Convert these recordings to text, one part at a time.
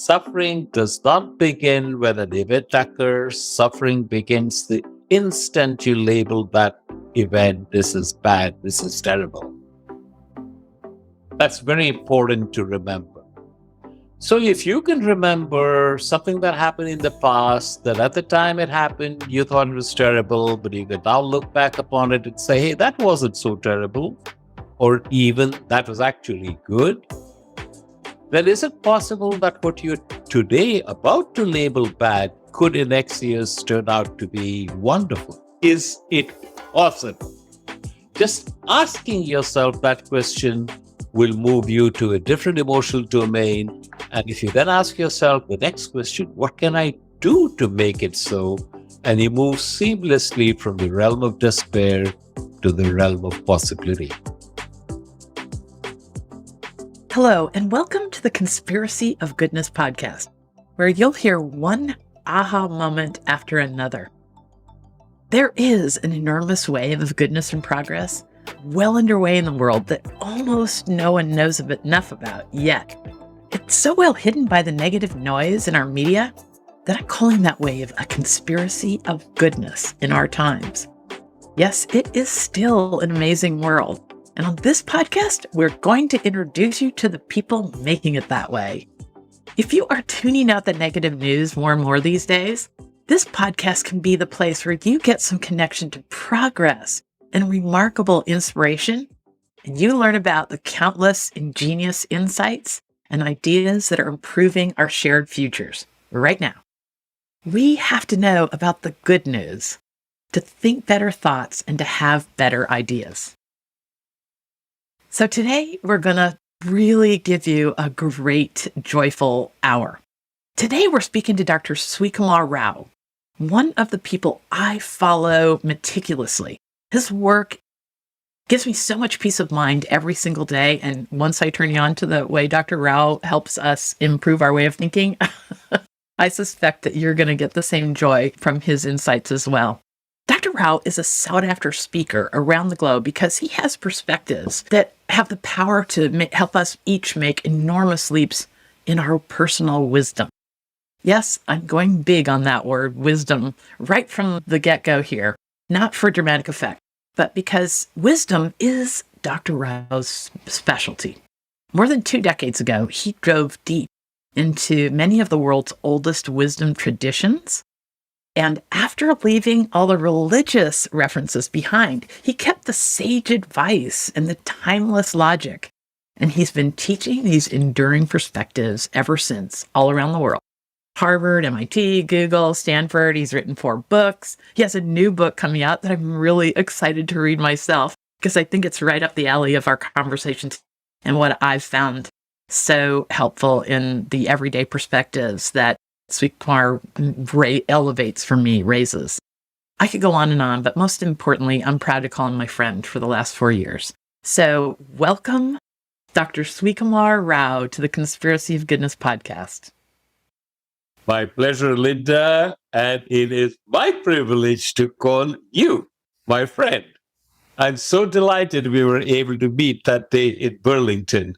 Suffering does not begin when an event occurs. Suffering begins the instant you label that event, this is bad, this is terrible. That's very important to remember. So if you can remember something that happened in the past, that at the time it happened, you thought it was terrible, but you can now look back upon it and say, hey, that wasn't so terrible, or even that was actually good, then is it possible that what you're today about to label bad could in next years turn out to be wonderful? Is it possible? Just asking yourself that question will move you to a different emotional domain. And if you then ask yourself the next question, what can I do to make it so? And you move seamlessly from the realm of despair to the realm of possibility. Hello, and welcome to the Conspiracy of Goodness podcast, where you'll hear one aha moment after another. There is an enormous wave of goodness and progress well underway in the world that almost no one knows enough about yet. It's so well hidden by the negative noise in our media that I'm calling that wave a conspiracy of goodness in our times. Yes, it is still an amazing world. And on this podcast, we're going to introduce you to the people making it that way. If you are tuning out the negative news more and more these days, this podcast can be the place where you get some connection to progress and remarkable inspiration, and you learn about the countless ingenious insights and ideas that are improving our shared futures right now. We have to know about the good news to think better thoughts and to have better ideas. So today, we're going to really give you a great, joyful hour. Today, we're speaking to Dr. Srikumar Rao, one of the people I follow meticulously. His work gives me so much peace of mind every single day. And once I turn you on to the way Dr. Rao helps us improve our way of thinking, I suspect that you're going to get the same joy from his insights as well. Dr. Rao is a sought-after speaker around the globe because he has perspectives that have the power to help us each make enormous leaps in our personal wisdom. Yes, I'm going big on that word, wisdom, right from the get-go here, not for dramatic effect, but because wisdom is Dr. Rao's specialty. More than 2 decades ago, he drove deep into many of the world's oldest wisdom traditions. And after leaving all the religious references behind, he kept the sage advice and the timeless logic. And he's been teaching these enduring perspectives ever since, all around the world. Harvard, MIT, Google, Stanford. He's written 4 books. He has a new book coming out that I'm really excited to read myself because I think it's right up the alley of our conversations and what I've found so helpful in the everyday perspectives that Srikumar elevates for me, raises. I could go on, but most importantly, I'm proud to call him my friend for the last 4 years. So welcome, Dr. Srikumar Rao, to the Conspiracy of Goodness podcast. My pleasure, Linda, and it is my privilege to call you my friend. I'm so delighted we were able to meet that day in Burlington.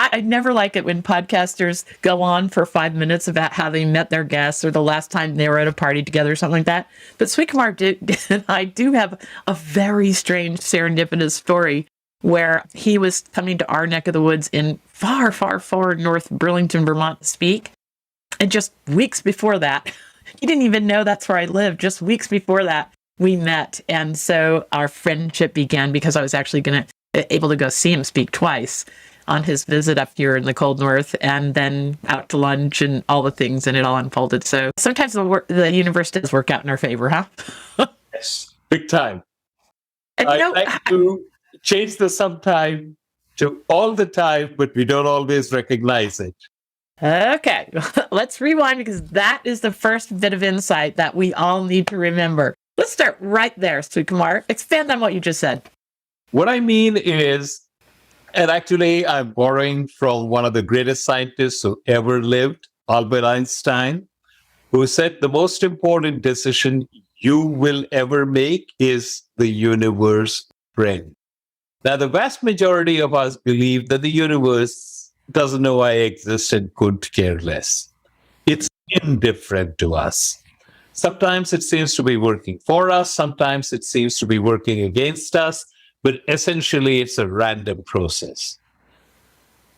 I never like it when podcasters go on for 5 minutes about how they met their guests or the last time they were at a party together or something like that. But Srikumar and I do have a very strange serendipitous story where he was coming to our neck of the woods in far, far, far north Burlington, Vermont to speak. And just weeks before that, he didn't even know that's where I lived. Just weeks before that, we met. And so our friendship began because I was actually able to go see him speak twice on his visit up here in the cold north, and then out to lunch and all the things, and it all unfolded. So sometimes the universe does work out in our favor, huh? Yes, big time. And I like to change the sometime to all the time, but we don't always recognize it. Okay, let's rewind because that is the first bit of insight that we all need to remember. Let's start right there, Srikumar. Expand on what you just said. What I mean is, and actually, I'm borrowing from one of the greatest scientists who ever lived, Albert Einstein, who said the most important decision you will ever make is the universe friend. Now, the vast majority of us believe that the universe doesn't know I exist and could care less. It's indifferent to us. Sometimes it seems to be working for us, sometimes it seems to be working against us, but essentially it's a random process.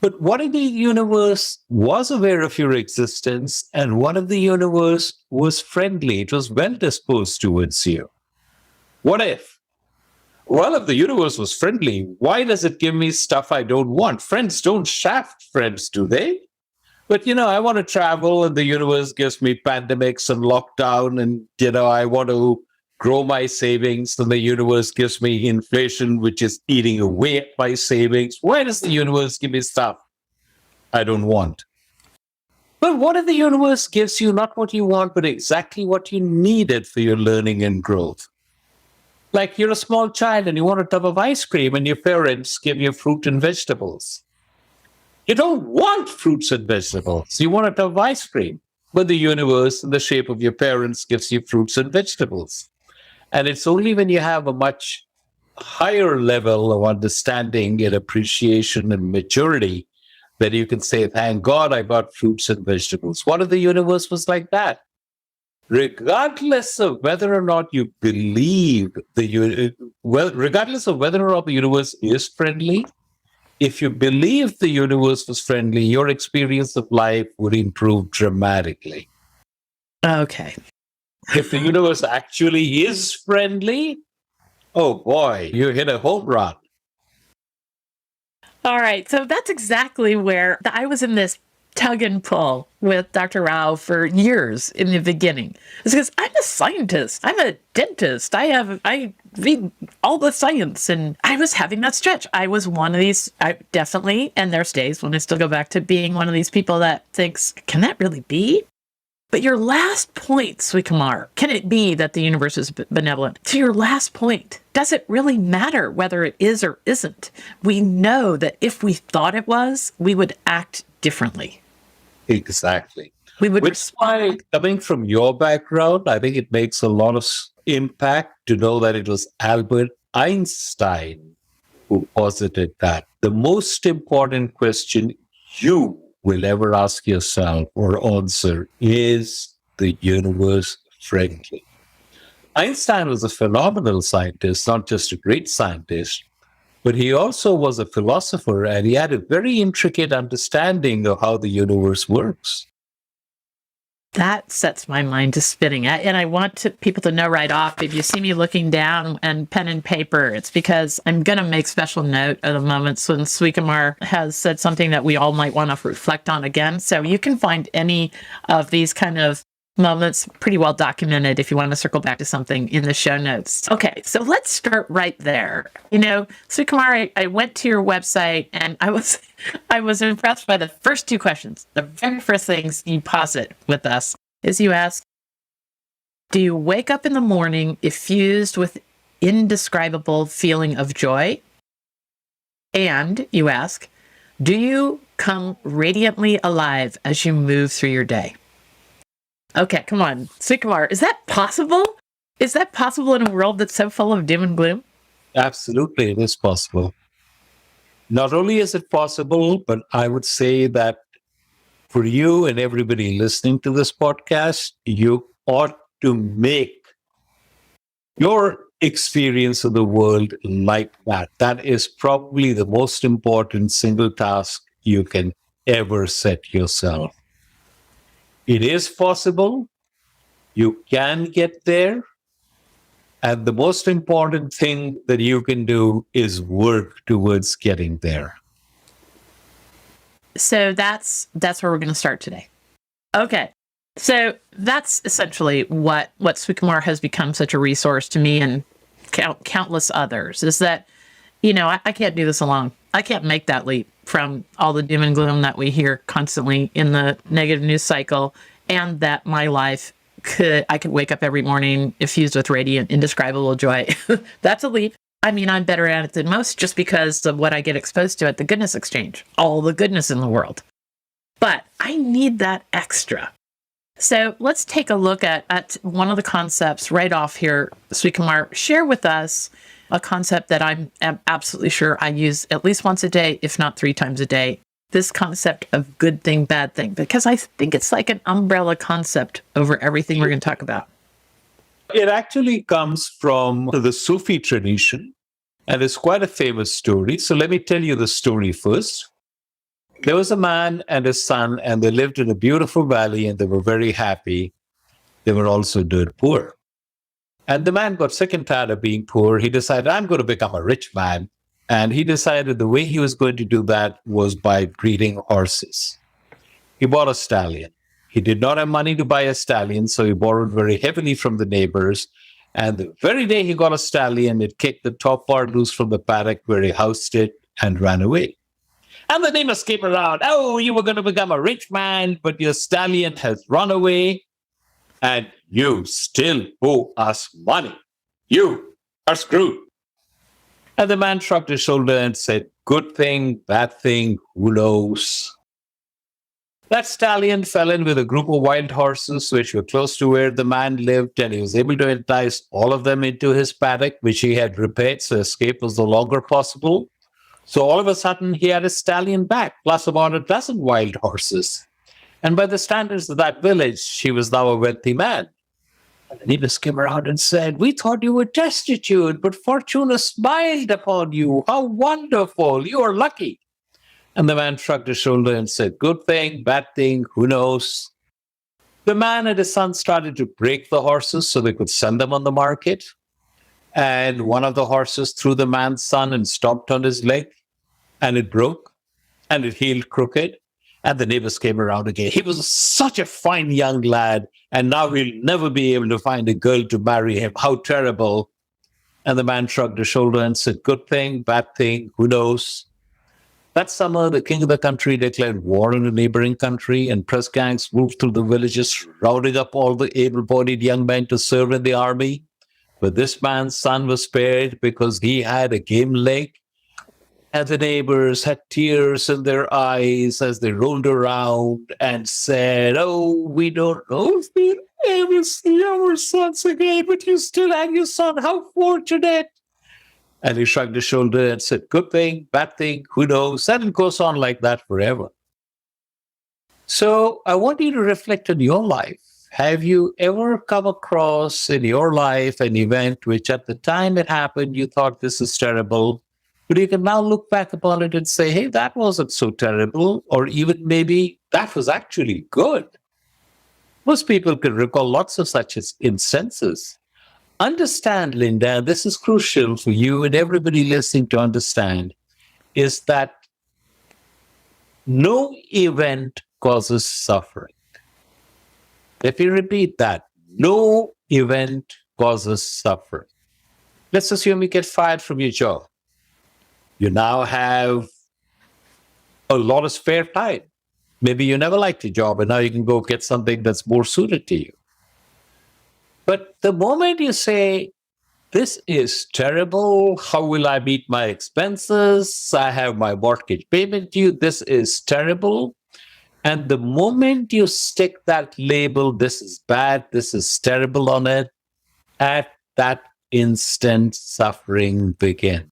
But what if the universe was aware of your existence and what if the universe was friendly? It was well disposed towards you. What if? Well, if the universe was friendly, why does it give me stuff I don't want? Friends don't shaft friends, do they? But, I want to travel and the universe gives me pandemics and lockdown. And, I want to grow my savings and the universe gives me inflation, which is eating away at my savings. Why does the universe give me stuff I don't want? But what if the universe gives you not what you want, but exactly what you needed for your learning and growth? Like you're a small child and you want a tub of ice cream and your parents give you fruit and vegetables. You don't want fruits and vegetables. You want a tub of ice cream. But the universe, in the shape of your parents, gives you fruits and vegetables. And it's only when you have a much higher level of understanding and appreciation and maturity that you can say, thank God I got fruits and vegetables. What if the universe was like that? Regardless of whether or not you believe regardless of whether or not the universe is friendly, if you believe the universe was friendly, your experience of life would improve dramatically. Okay. If the universe actually is friendly, oh boy, you hit a home run. All right. So that's exactly where I was in this tug and pull with Dr. Rao for years in the beginning. It's because I'm a scientist. I'm a dentist. I read all the science, and I was having that stretch. I was one of these, I definitely, and there's days when I still go back to being one of these people that thinks, can that really be? But your last point, Srikumar, can it be that the universe is benevolent? To your last point, does it really matter whether it is or isn't? We know that if we thought it was, we would act differently. Exactly. We would Which is why, coming from your background, I think it makes a lot of impact to know that it was Albert Einstein who posited that the most important question you will ever ask yourself or answer is the universe friendly? Einstein was a phenomenal scientist, not just a great scientist, but he also was a philosopher and he had a very intricate understanding of how the universe works. That sets my mind to spinning. And I want people to know right off, if you see me looking down and pen and paper, it's because I'm going to make special note of the moments when Srikumar has said something that we all might want to reflect on again. So you can find any of these kind of moments pretty well documented if you want to circle back to something in the show notes. Okay, so let's start right there. Srikumar, I went to your website and I was impressed by the first two questions. The very first things you posit with us is you ask, do you wake up in the morning effused with indescribable feeling of joy? And you ask, do you come radiantly alive as you move through your day? Okay, come on. Srikumar, is that possible? Is that possible in a world that's so full of doom and gloom? Absolutely, it is possible. Not only is it possible, but I would say that for you and everybody listening to this podcast, you ought to make your experience of the world like that. That is probably the most important single task you can ever set yourself. It is possible. You can get there. And the most important thing that you can do is work towards getting there. So that's where we're going to start today. Okay. So that's essentially what Srikumar has become such a resource to me and countless others, is that, I can't do this alone. I can't make that leap from all the doom and gloom that we hear constantly in the negative news cycle, and that my life I could wake up every morning effused with radiant, indescribable joy. That's a leap. I mean, I'm better at it than most just because of what I get exposed to at the Goodness Exchange, all the goodness in the world. But I need that extra. So let's take a look at one of the concepts right off here. Srikumar, share with us a concept that I'm absolutely sure I use at least once a day, if not 3 times a day. this concept of good thing, bad thing? Because I think it's like an umbrella concept over everything we're going to talk about. It actually comes from the Sufi tradition, and it's quite a famous story. So let me tell you the story first. There was a man and his son, and they lived in a beautiful valley, and they were very happy. They were also dirt poor. And the man got sick and tired of being poor. He decided, I'm going to become a rich man. And he decided the way he was going to do that was by breeding horses. He bought a stallion. He did not have money to buy a stallion, so he borrowed very heavily from the neighbors. And the very day he got a stallion, it kicked the top part loose from the paddock where he housed it and ran away. And the neighbors came around. Oh, you were going to become a rich man, but your stallion has run away and you still owe us money. You are screwed. And the man shrugged his shoulder and said, good thing, bad thing, who knows? That stallion fell in with a group of wild horses which were close to where the man lived, and he was able to entice all of them into his paddock, which he had repaired, so escape was no longer possible. So all of a sudden, he had his stallion back, plus about a dozen wild horses. And by the standards of that village, he was now a wealthy man. And the neighbors came around and said, we thought you were destitute, but fortune has smiled upon you. How wonderful. You are lucky. And the man shrugged his shoulder and said, good thing, bad thing, who knows? The man and his son started to break the horses so they could sell them on the market. And one of the horses threw the man's son and stomped on his leg, and it broke, and it healed crooked. And the neighbors came around again. He was such a fine young lad, and now we'll never be able to find a girl to marry him. How terrible. And the man shrugged his shoulder and said, good thing, bad thing, who knows? That summer, the king of the country declared war on a neighboring country, and press gangs moved through the villages, rounding up all the able-bodied young men to serve in the army. But this man's son was spared because he had a game leg. And the neighbors had tears in their eyes as they rolled around and said, oh, we don't know if we'll ever see our sons again, but you still have your son. How fortunate. And he shrugged his shoulder and said, good thing, bad thing, who knows? And it goes on like that forever. So I want you to reflect on your life. Have you ever come across in your life an event which at the time it happened, you thought this is terrible, but you can now look back upon it and say, hey, that wasn't so terrible, or even maybe that was actually good. Most people can recall lots of such instances. Understand, Linda, this is crucial for you and everybody listening to understand, is that no event causes suffering. Let me repeat that. No event causes suffering. Let's assume you get fired from your job. You now have a lot of spare time. Maybe you never liked your job and now you can go get something that's more suited to you. But the moment you say, this is terrible, how will I meet my expenses? I have my mortgage payment due, this is terrible. And the moment you stick that label, this is bad, this is terrible on it, at that instant, suffering begins.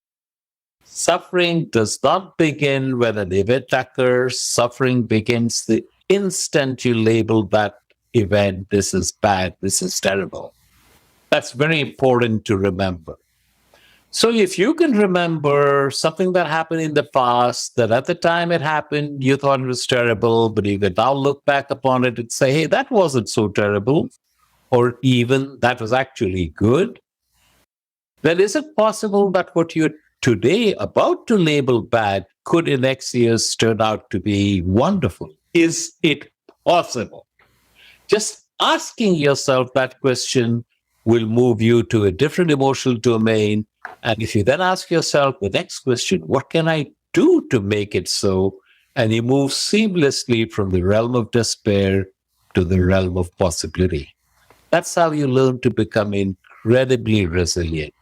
Suffering does not begin when an event occurs. Suffering begins the instant you label that event, this is bad, this is terrible. That's very important to remember. So if you can remember something that happened in the past, that at the time it happened, you thought it was terrible, but you can now look back upon it and say, hey, that wasn't so terrible, or even that was actually good, then is it possible that what you're today about to label bad could in next years turn out to be wonderful? Is it possible? Just asking yourself that question will move you to a different emotional domain. And if you then ask yourself the next question, what can I do to make it so? And you move seamlessly from the realm of despair to the realm of possibility. That's how you learn to become incredibly resilient.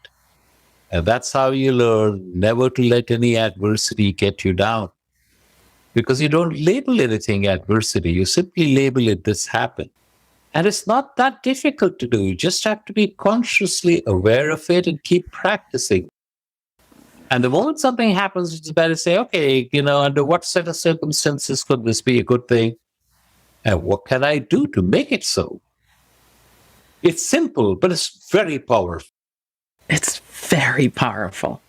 And that's how you learn never to let any adversity get you down. Because you don't label anything adversity, you simply label it, this happened. And it's not that difficult to do. You just have to be consciously aware of it and keep practicing. And the moment something happens, it's better to say, okay, under what set of circumstances could this be a good thing? And what can I do to make it so? It's simple, but it's very powerful. It's very powerful.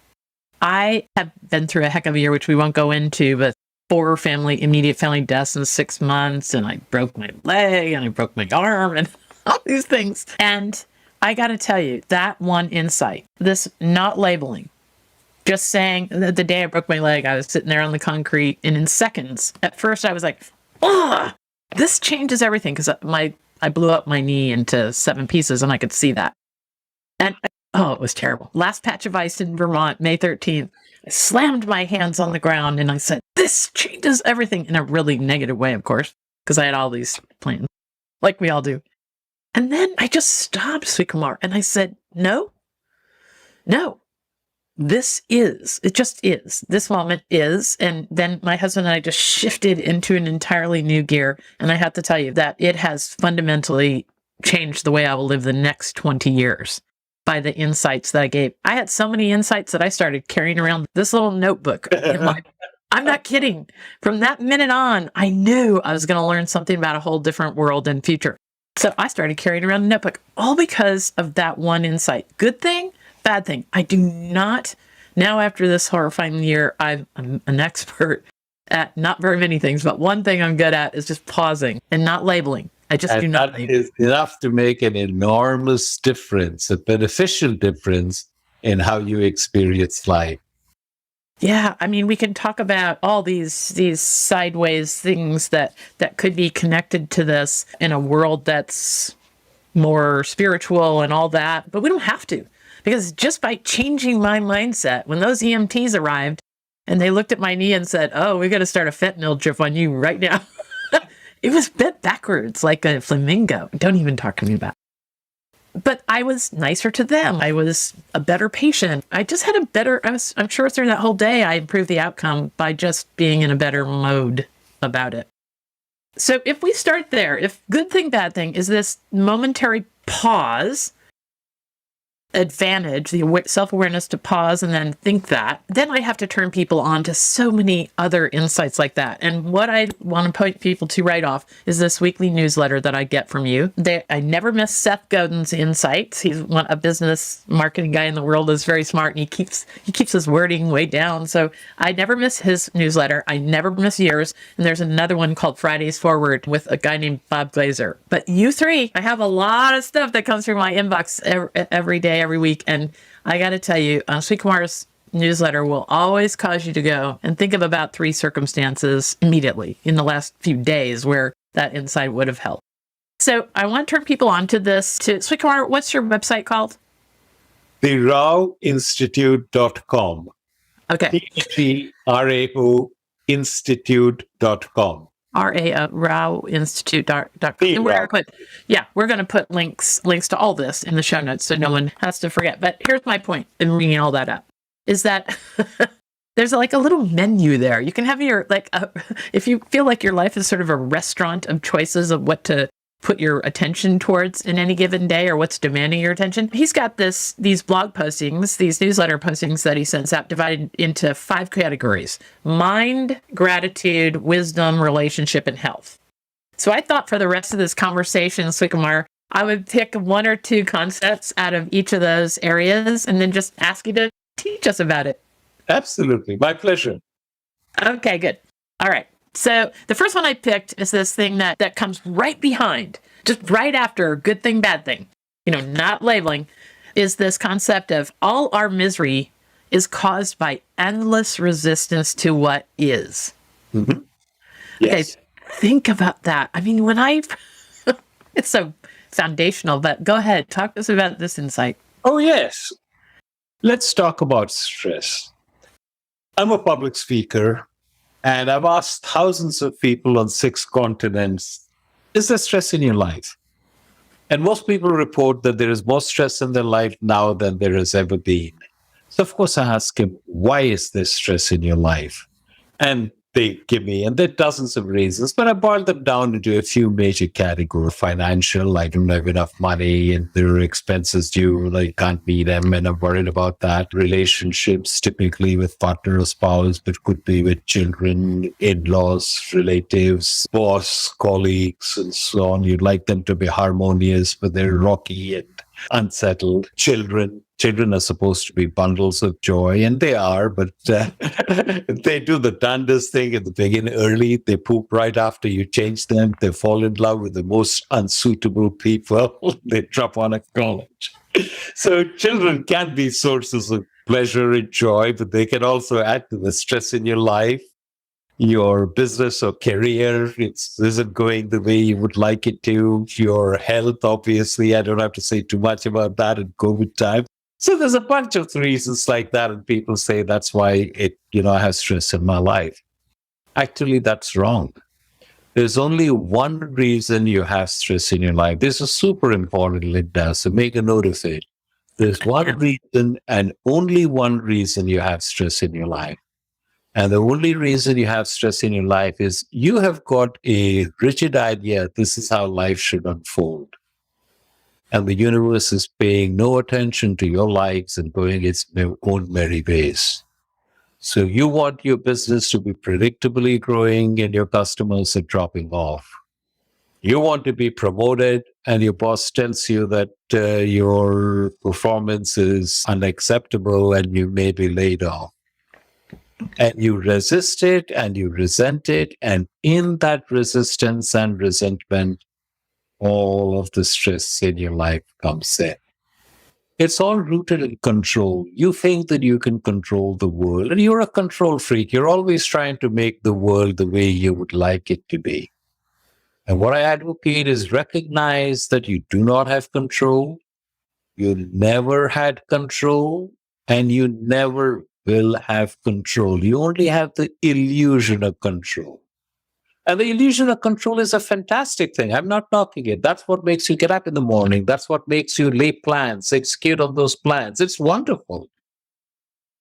I have been through a heck of a year, which we won't go into, but 4 immediate family deaths in 6 months. And I broke my leg and I broke my arm and all these things. And I got to tell you, that one insight, this not labeling, just saying the day I broke my leg, I was sitting there on the concrete, and in seconds, at first I was like, oh, this changes everything, because I blew up my knee into 7 pieces and I could see that. And it was terrible. Last patch of ice in Vermont, May 13th, I slammed my hands on the ground and I said, this changes everything, in a really negative way, of course, because I had all these plans, like we all do. And then I just stopped, Srikumar, and I said, no, it just is. This moment is. And then my husband and I just shifted into an entirely new gear. And I have to tell you that it has fundamentally changed the way I will live the next 20 years by the insights that I gave. I had so many insights that I started carrying around this little notebook. I'm not kidding. From that minute on, I knew I was going to learn something about a whole different world and future. So I started carrying around a notebook, all because of that one insight. Good thing, bad thing. I do not, now after this horrifying year, I'm an expert at not very many things, but one thing I'm good at is just pausing and not labeling. I just do not label. That is enough to make an enormous difference, a beneficial difference in how you experience life. Yeah, I mean, we can talk about all these sideways things that could be connected to this in a world that's more spiritual and all that, but we don't have to, because just by changing my mindset, when those EMTs arrived and they looked at my knee and said, oh, we got to start a fentanyl drip on you right now. It was bent backwards like a flamingo. Don't even talk to me about it. But I was nicer to them. I was a better patient. I just had I'm sure through that whole day, I improved the outcome by just being in a better mode about it. So if we start there, if good thing, bad thing is this momentary pause, advantage, the self-awareness to pause and then think that, then I have to turn people on to so many other insights like that. And what I want to point people to right off is this weekly newsletter that I get from you. I never miss Seth Godin's insights. He's a business marketing guy in the world, is very smart, and he keeps his wording way down. So I never miss his newsletter. I never miss yours. And there's another one called Fridays Forward with a guy named Bob Glazer. But you three, I have a lot of stuff that comes through my inbox every day, every week. And I got to tell you, Srikumar's newsletter will always cause you to go and think of about 3 circumstances immediately in the last few days where that insight would have helped. So I want to turn people on to this. Srikumar, what's your website called? TheRaoInstitute.com. Okay. THERAO Institute.com. RAOInstitute.com. We're going to put links to all this in the show notes so no one has to forget. But here's my point in bringing all that up, is that there's like a little menu there. You can have if you feel like your life is sort of a restaurant of choices of what to put your attention towards in any given day, or what's demanding your attention. He's got these blog postings, these newsletter postings that he sends out, divided into 5 categories: mind, gratitude, wisdom, relationship, and health. So I thought for the rest of this conversation, Srikumar, I would pick 1 or 2 concepts out of each of those areas and then just ask you to teach us about it. Absolutely. My pleasure. Okay, good. All right. So the first one I picked is this thing that comes right behind, just right after good thing, bad thing, not labeling, is this concept of all our misery is caused by endless resistance to what is. Mm-hmm. Yes. Okay, think about that. I mean, it's so foundational, but go ahead, talk to us about this insight. Oh, yes. Let's talk about stress. I'm a public speaker. And I've asked thousands of people on 6 continents, is there stress in your life? And most people report that there is more stress in their life now than there has ever been. So, of course, I ask him, why is there stress in your life? And they give me. And there are dozens of reasons, but I boil them down into a few major categories. Financial, I don't have enough money and there are expenses due, I can't meet them and I'm worried about that. Relationships, typically with partner or spouse, but could be with children, in-laws, relatives, boss, colleagues, and so on. You'd like them to be harmonious, but they're rocky and unsettled. Children are supposed to be bundles of joy, and they are, but they do the darndest thing at the beginning early. They poop right after you change them. They fall in love with the most unsuitable people. They drop on a college. So children can be sources of pleasure and joy, but they can also add to the stress in your life. Your business or career isn't going the way you would like it to. Your health, obviously, I don't have to say too much about that in COVID time. So there's a bunch of reasons like that, and people say that's why I have stress in my life. Actually, that's wrong. There's only one reason you have stress in your life. This is super important, Linda, so make a note of it. There's one reason and only one reason you have stress in your life. And the only reason you have stress in your life is you have got a rigid idea this is how life should unfold. And the universe is paying no attention to your likes and going its own merry ways. So you want your business to be predictably growing and your customers are dropping off. You want to be promoted and your boss tells you that your performance is unacceptable and you may be laid off. And you resist it and you resent it. And in that resistance and resentment, all of the stress in your life comes in. It's all rooted in control. You think that you can control the world, and you're a control freak. You're always trying to make the world the way you would like it to be. And what I advocate is recognize that you do not have control. You never had control, and you never will have control. You only have the illusion of control. And the illusion of control is a fantastic thing. I'm not knocking it. That's what makes you get up in the morning. That's what makes you lay plans, execute on those plans. It's wonderful.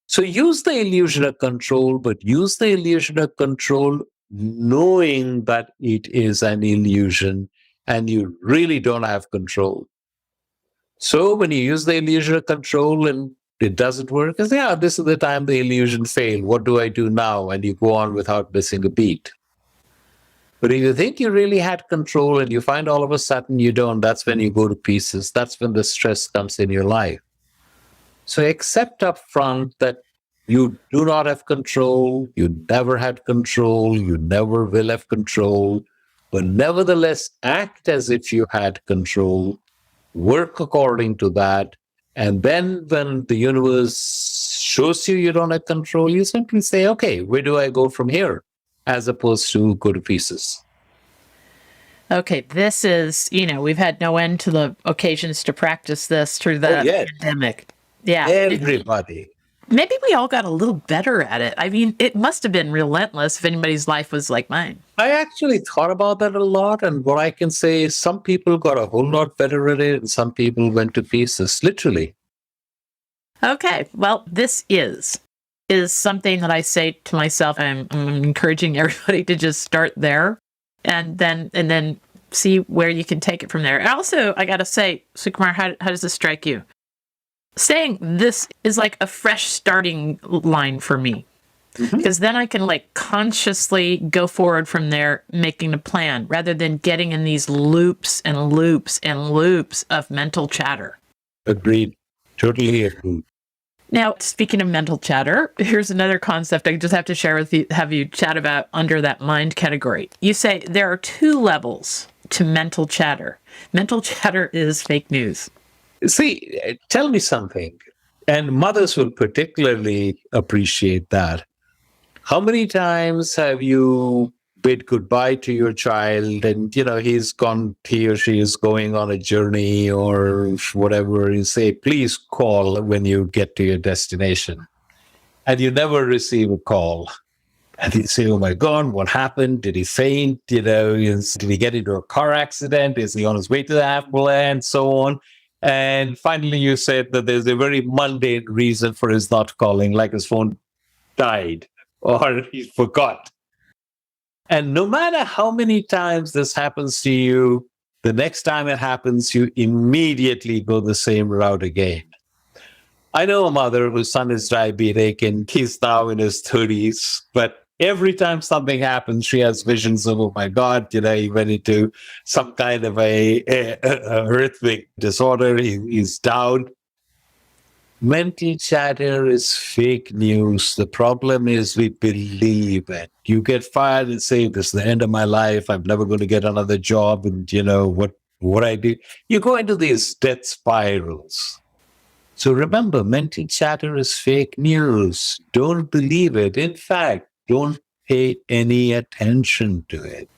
So use the illusion of control, but use the illusion of control knowing that it is an illusion and you really don't have control. So when you use the illusion of control and it doesn't work, you say, yeah, this is the time the illusion failed. What do I do now? And you go on without missing a beat. But if you think you really had control and you find all of a sudden you don't, that's when you go to pieces. That's when the stress comes in your life. So accept up front that you do not have control, you never had control, you never will have control, but nevertheless act as if you had control, work according to that. And then when the universe shows you don't have control, you simply say, okay, where do I go from here? As opposed to go to pieces. Okay, this is, we've had no end to the occasions to practice this through the pandemic. Yeah. Everybody. Maybe we all got a little better at it. I mean, it must have been relentless if anybody's life was like mine. I actually thought about that a lot. And what I can say is some people got a whole lot better at it and some people went to pieces, literally. Okay, well, this is something that I say to myself. I'm encouraging everybody to just start there and then see where you can take it from there. And also, I got to say, Srikumar, how does this strike you? Saying this is like a fresh starting line for me. Because then I can consciously go forward from there, making a plan rather than getting in these loops and loops and loops of mental chatter. Agreed. Totally agreed. Now, speaking of mental chatter, here's another concept I just have to share with you, have you chat about under that mind category. You say there are two levels to mental chatter. Mental chatter is fake news. See, tell me something. And mothers will particularly appreciate that. How many times have you bid goodbye to your child and, he or she is going on a journey or whatever, you say, please call when you get to your destination. And you never receive a call. And you say, oh my God, what happened? Did he faint? Did he get into a car accident? Is he on his way to the hospital? And so on. And finally, you said that there's a very mundane reason for his not calling, like his phone died or he forgot. And no matter how many times this happens to you, the next time it happens, you immediately go the same route again. I know a mother whose son is diabetic and he's now in his 30s, but every time something happens, she has visions of, oh my God, he went into some kind of a rhythmic disorder. He's down. Mental chatter is fake news. The problem is we believe it. You get fired and say, this is the end of my life. I'm never going to get another job. And what I do, you go into these death spirals. So remember, mental chatter is fake news. Don't believe it. In fact, don't pay any attention to it.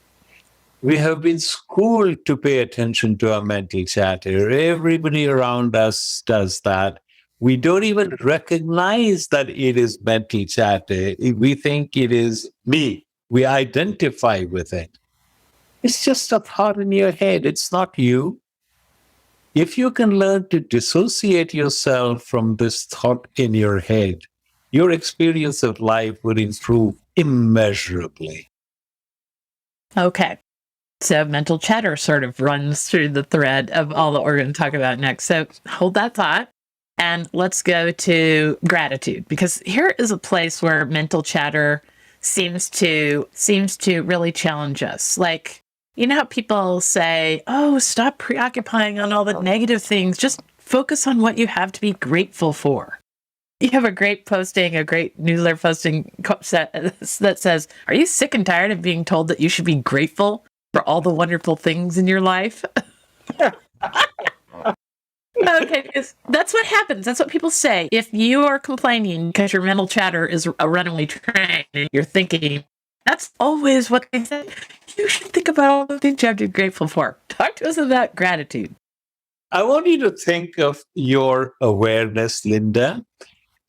We have been schooled to pay attention to our mental chatter. Everybody around us does that. We don't even recognize that it is mental chatter. We think it is me. We identify with it. It's just a thought in your head. It's not you. If you can learn to dissociate yourself from this thought in your head, your experience of life would improve immeasurably. Okay. So mental chatter sort of runs through the thread of all that we're going to talk about next. So hold that thought and let's go to gratitude, because here is a place where mental chatter seems to really challenge us. Like, you know how people say, oh, stop preoccupying on all the negative things. Just focus on what you have to be grateful for. You have a great newsletter posting that says, are you sick and tired of being told that you should be grateful for all the wonderful things in your life? Okay, because that's what happens. That's what people say. If you are complaining because your mental chatter is a runaway train and you're thinking, that's always what they say. You should think about all the things you have to be grateful for. Talk to us about gratitude. I want you to think of your awareness, Linda,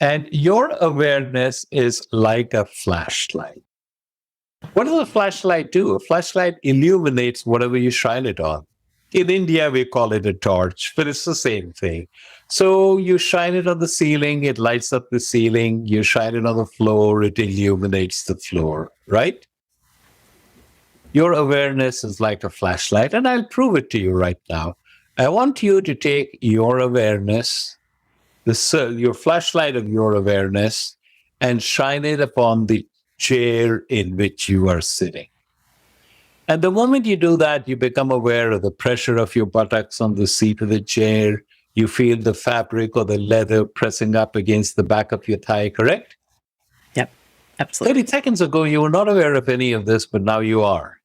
and your awareness is like a flashlight. What does a flashlight do? A flashlight illuminates whatever you shine it on. In India, we call it a torch, but it's the same thing. So you shine it on the ceiling, it lights up the ceiling. You shine it on the floor, it illuminates the floor, right? Your awareness is like a flashlight, and I'll prove it to you right now. I want you to take your awareness, your flashlight of your awareness, and shine it upon the chair in which you are sitting. And the moment you do that, you become aware of the pressure of your buttocks on the seat of the chair. You feel the fabric or the leather pressing up against the back of your thigh, correct? Yep, absolutely. 30 seconds ago, you were not aware of any of this, but now you are.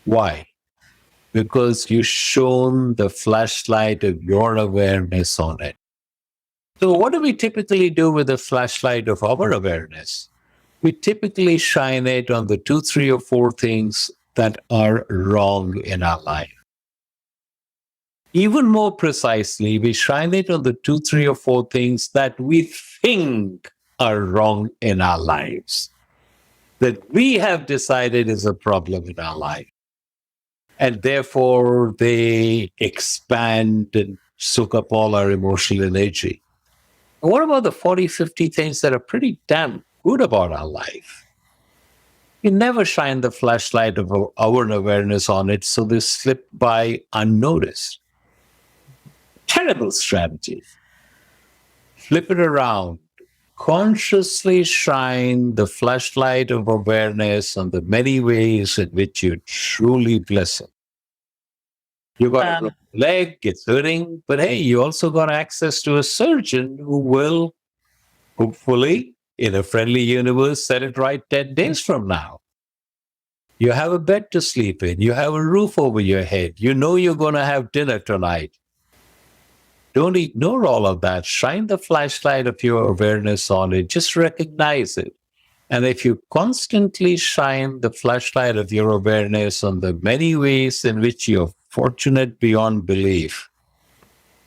Why? Because you shone the flashlight of your awareness on it. So what do we typically do with the flashlight of our awareness? We typically shine it on the 2, 3, or 4 things that are wrong in our life. Even more precisely, we shine it on the 2, 3, or 4 things that we think are wrong in our lives, that we have decided is a problem in our life. And therefore, they expand and soak up all our emotional energy. And what about the 40, 50 things that are pretty damn good about our life? We never shine the flashlight of our awareness on it, so they slip by unnoticed. Terrible strategy. Flip it around. Consciously shine the flashlight of awareness on the many ways in which you're truly blessed. You got a broken leg, it's hurting, but hey, you also got access to a surgeon who will, hopefully, in a friendly universe, set it right 10 days from now. You have a bed to sleep in. You have a roof over your head. You know you're going to have dinner tonight. Don't ignore all of that. Shine the flashlight of your awareness on it. Just recognize it. And if you constantly shine the flashlight of your awareness on the many ways in which you're fortunate beyond belief,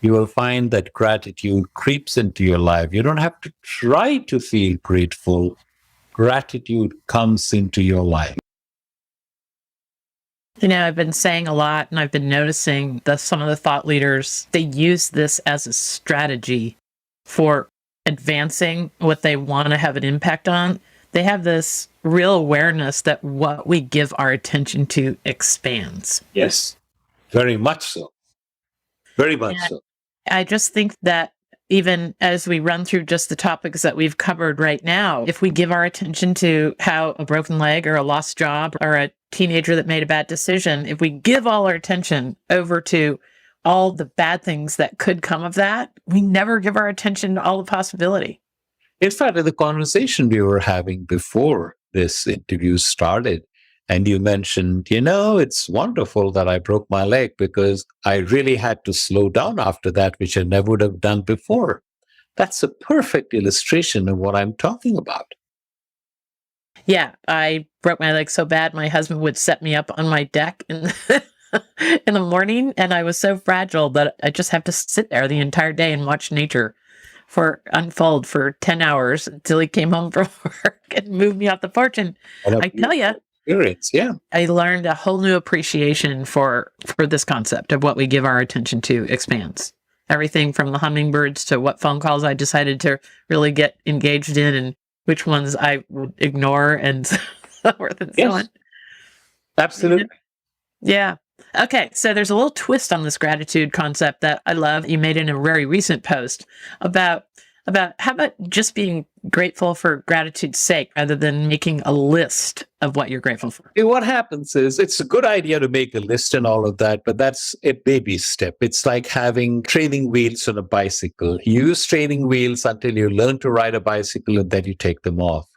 you will find that gratitude creeps into your life. You don't have to try to feel grateful. Gratitude comes into your life. You know, I've been saying a lot, and I've been noticing that some of the thought leaders, they use this as a strategy for advancing what they want to have an impact on. They have this real awareness that what we give our attention to expands. Yes, very much so. Very much And so. I just think that even as we run through just the topics that we've covered right now, if we give our attention to how a broken leg or a lost job or a teenager that made a bad decision, if we give all our attention over to all the bad things that could come of that, we never give our attention to all the possibility. In fact, in the conversation we were having before this interview started, and you mentioned, it's wonderful that I broke my leg because I really had to slow down after that, which I never would have done before. That's a perfect illustration of what I'm talking about. Yeah, I broke my leg so bad, my husband would set me up on my deck in the morning, and I was so fragile that I just have to sit there the entire day and watch nature unfold for 10 hours until he came home from work and moved me off the porch. And And a I tell you, experience, yeah. I learned a whole new appreciation for this concept of what we give our attention to expands. Everything from the hummingbirds to what phone calls I decided to really get engaged in and which ones I would ignore and so forth and so on. Absolutely. Yeah. Okay. So there's a little twist on this gratitude concept that I love. You made in a very recent post about how about just being grateful for gratitude's sake rather than making a list of what you're grateful for. What happens is it's a good idea to make a list and all of that, but that's a baby step. It's like having training wheels on a bicycle. You use training wheels until you learn to ride a bicycle and then you take them off.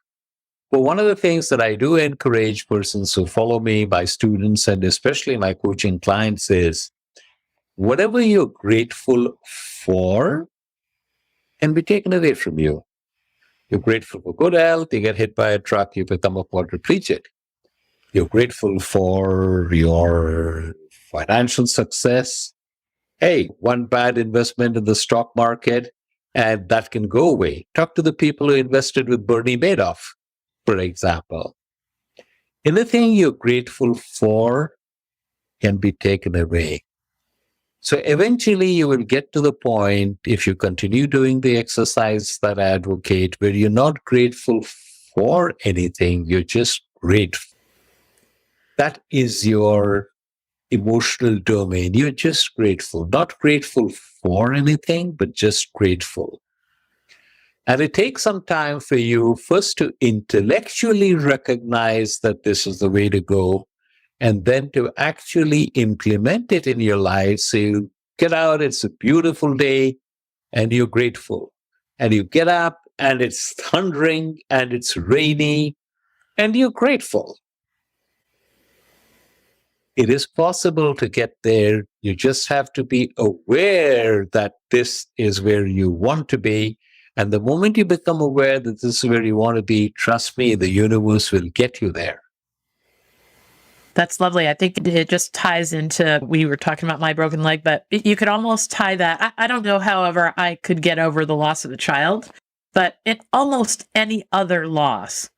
But one of the things that I do encourage persons who follow me, my students, and especially my coaching clients is whatever you're grateful for can be taken away from you. You're grateful for good health, you get hit by a truck, you become a quadriplegic. You're grateful for your financial success. Hey, one bad investment in the stock market, and that can go away. Talk to the people who invested with Bernie Madoff, for example. Anything you're grateful for can be taken away. So eventually you will get to the point, if you continue doing the exercise that I advocate, where you're not grateful for anything, you're just grateful. That is your emotional domain. You're just grateful, not grateful for anything, but just grateful. And it takes some time for you first to intellectually recognize that this is the way to go, and then to actually implement it in your life. So you get out, it's a beautiful day, and you're grateful. And you get up, and it's thundering, and it's rainy, and you're grateful. It is possible to get there. You just have to be aware that this is where you want to be. And the moment you become aware that this is where you want to be, trust me, the universe will get you there. That's lovely. I think it just ties into, we were talking about my broken leg, but you could almost tie that. I don't know, however, I could get over the loss of a child, but in almost any other loss,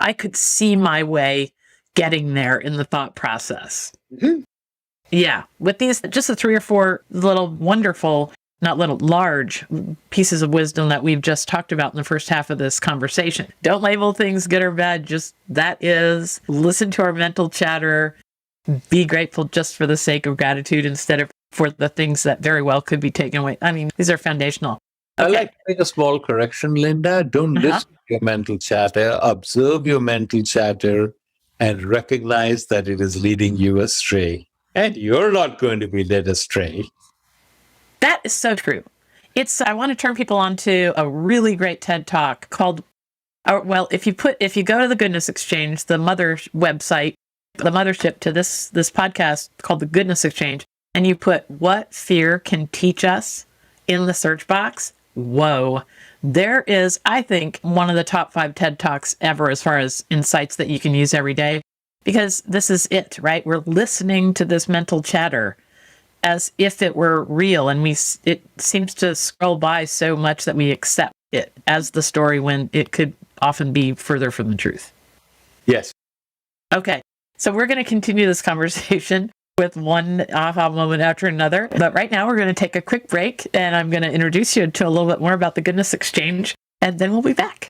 I could see my way getting there in the thought process. Mm-hmm. Yeah. With these, just the 3 or 4 little wonderful, not little, large pieces of wisdom that we've just talked about in the first half of this conversation. Don't label things good or bad. Just that is, listen to our mental chatter, be grateful just for the sake of gratitude instead of for the things that very well could be taken away. I mean, these are foundational. Okay. Okay. I like to make a small correction, Linda. Don't listen to your mental chatter. Observe your mental chatter and recognize that it is leading you astray. And you're not going to be led astray. That is so true. I want to turn people on to a really great TED Talk called, well, if you go to the Goodness Exchange, the mother website, the mothership to this podcast called the Goodness Exchange, and you put "What Fear Can Teach Us" in the search box, whoa, there is, I think, one of the top 5 TED Talks ever as far as insights that you can use every day, because this is it, right? We're listening to this mental chatter as if it were real, and it seems to scroll by so much that we accept it as the story when it could often be further from the truth. Yes. Okay, so we're going to continue this conversation with one aha moment after another, but right now we're going to take a quick break, and I'm going to introduce you to a little bit more about the Goodness Exchange, and then we'll be back.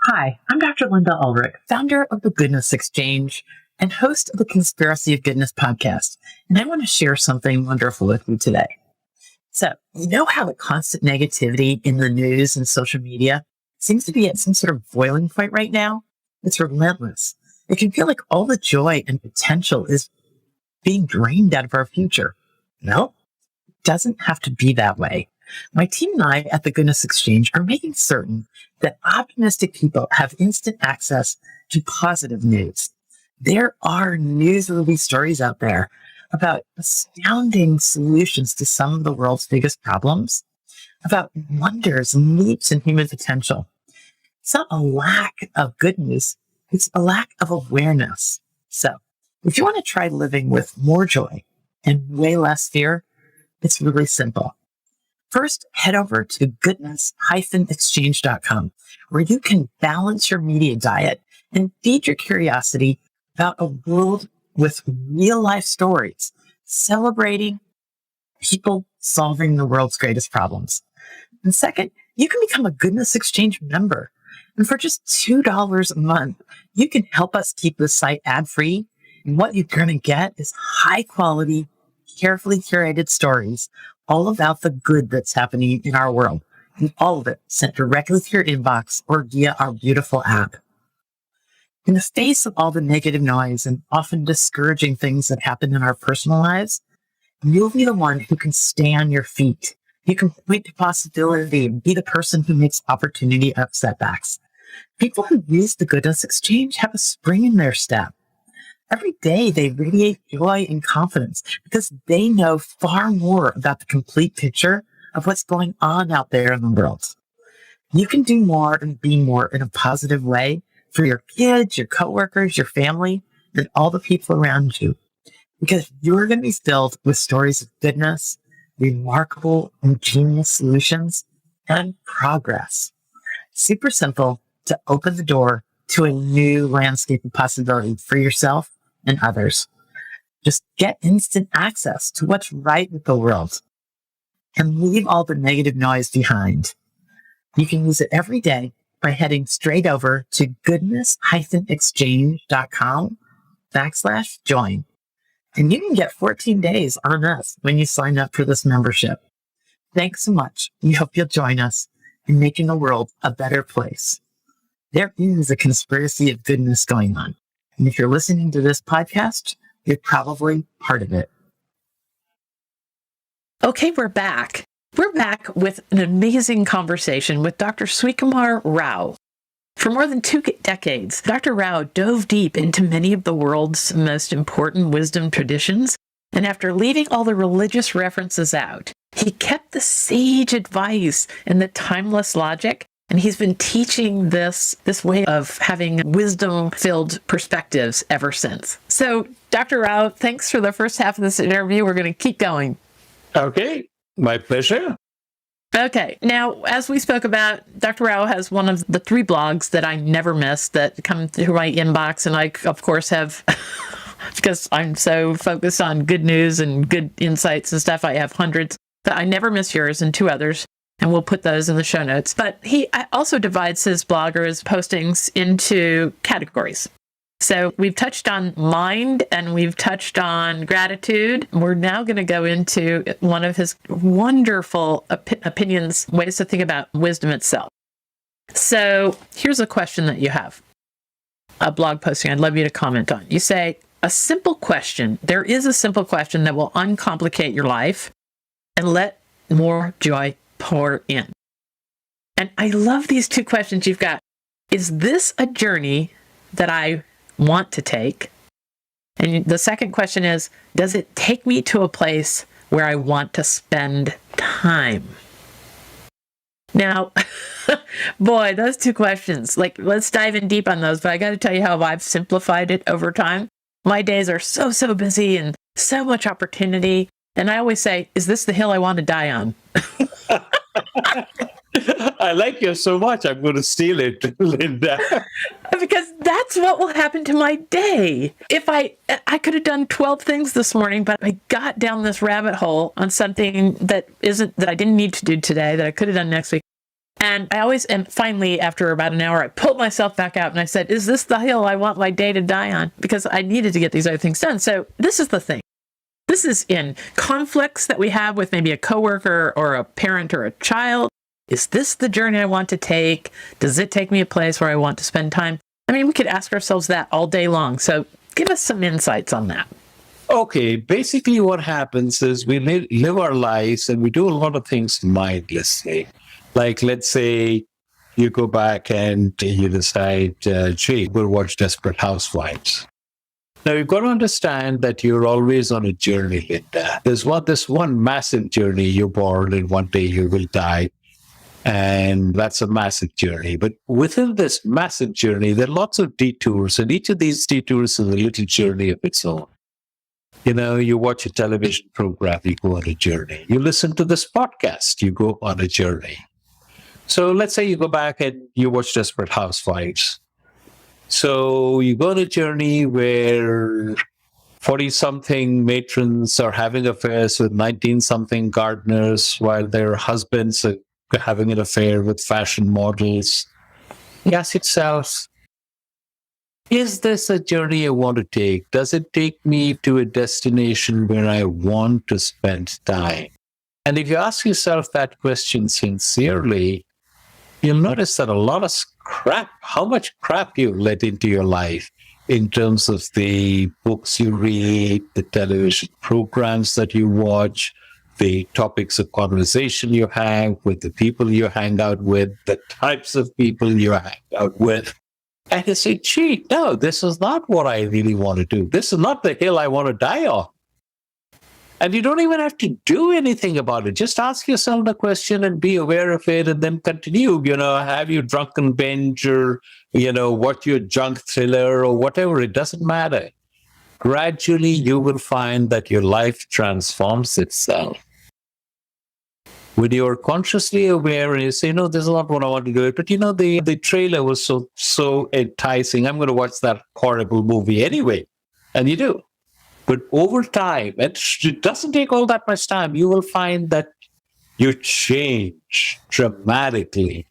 Hi, I'm Dr. Linda Ulrich, founder of the Goodness Exchange and host of the Conspiracy of Goodness podcast. And I want to share something wonderful with you today. So, you know how the constant negativity in the news and social media seems to be at some sort of boiling point right now? It's relentless. It can feel like all the joy and potential is being drained out of our future. No, it doesn't have to be that way. My team and I at the Goodness Exchange are making certain that optimistic people have instant access to positive news. There are newsworthy stories out there about astounding solutions to some of the world's biggest problems, about wonders and leaps in human potential. It's not a lack of good news, it's a lack of awareness. So, if you want to try living with more joy and way less fear, it's really simple. First, head over to goodness-exchange.com, where you can balance your media diet and feed your curiosity about a world with real-life stories, celebrating people solving the world's greatest problems. And second, you can become a Goodness Exchange member. And for just $2 a month, you can help us keep the site ad-free. And what you're going to get is high-quality, carefully curated stories all about the good that's happening in our world, and all of it sent directly to your inbox or via our beautiful app. In the face of all the negative noise and often discouraging things that happen in our personal lives, you'll be the one who can stay on your feet. You can point to possibility and be the person who makes opportunity of setbacks. People who use the Goodness Exchange have a spring in their step. Every day they radiate joy and confidence because they know far more about the complete picture of what's going on out there in the world. You can do more and be more in a positive way for your kids, your coworkers, your family, and all the people around you, because you're going to be filled with stories of goodness, remarkable and genius solutions, and progress. Super simple to open the door to a new landscape of possibility for yourself and others. Just get instant access to what's right with the world and leave all the negative noise behind. You can use it every day by heading straight over to goodness-exchange.com/join. And you can get 14 days on us when you sign up for this membership. Thanks so much. We hope you'll join us in making the world a better place. There is a conspiracy of goodness going on. And if you're listening to this podcast, you're probably part of it. Okay, we're back. We're back with an amazing conversation with Dr. Srikumar Rao. For more than 2 decades, Dr. Rao dove deep into many of the world's most important wisdom traditions. And after leaving all the religious references out, he kept the sage advice and the timeless logic. And he's been teaching this way of having wisdom-filled perspectives ever since. So, Dr. Rao, thanks for the first half of this interview. We're going to keep going. Okay, my pleasure. Okay, now, as we spoke about, Dr. Rao has one of the 3 blogs that I never miss that come through my inbox. And I, of course, have, because I'm so focused on good news and good insights and stuff, I have hundreds. But I never miss yours and 2 others. And we'll put those in the show notes. But he also divides his blog or his postings into categories. So we've touched on mind and we've touched on gratitude. We're now going to go into one of his wonderful opinions, ways to think about wisdom itself. So here's a question that you have, a blog posting I'd love you to comment on. You say, a simple question. There is a simple question that will uncomplicate your life and let more joy pour in. And I love these 2 questions you've got. Is this a journey that I want to take? And the second question is, does it take me to a place where I want to spend time? Now, boy, those 2 questions, let's dive in deep on those. But I got to tell you how I've simplified it over time. My days are so busy and so much opportunity. And I always say, is this the hill I want to die on? I like you so much. I'm going to steal it, Linda. Because that's what will happen to my day. If I could have done 12 things this morning, but I got down this rabbit hole on something that I didn't need to do today, that I could have done next week. And I always, and finally, after about an hour, I pulled myself back out and I said, is this the hill I want my day to die on? Because I needed to get these other things done. So this is the thing. This is in conflicts that we have with maybe a coworker or a parent or a child. Is this the journey I want to take? Does it take me a place where I want to spend time? I mean, we could ask ourselves that all day long. So give us some insights on that. Okay, basically what happens is we live our lives and we do a lot of things mindlessly. Like, let's say you go back and you decide, gee, we'll watch Desperate Housewives. Now, you've got to understand that you're always on a journey, Linda. There's this one massive journey. You're born and one day you will die. And that's a massive journey. But within this massive journey, there are lots of detours. And each of these detours is a little journey of its own. You know, you watch a television program, you go on a journey. You listen to this podcast, you go on a journey. So let's say you go back and you watch Desperate Housewives. So you go on a journey where 40-something matrons are having affairs with 19-something gardeners while their husbands are having an affair with fashion models. You ask yourself, is this a journey I want to take? Does it take me to a destination where I want to spend time? And if you ask yourself that question sincerely, you'll notice that a lot of crap, how much crap you let into your life in terms of the books you read, the television programs that you watch, the topics of conversation you have with the people you hang out with, the types of people you hang out with. And you say, gee, no, this is not what I really want to do. This is not the hill I want to die on. And you don't even have to do anything about it. Just ask yourself the question and be aware of it and then continue. You know, have your drunken binge or, you know, watch your junk thriller or whatever. It doesn't matter. Gradually, you will find that your life transforms itself. When you're consciously aware and you say, no, this is not what I want to do. But, you know, the trailer was so enticing. I'm going to watch that horrible movie anyway. And you do. But over time, it doesn't take all that much time, you will find that you change dramatically.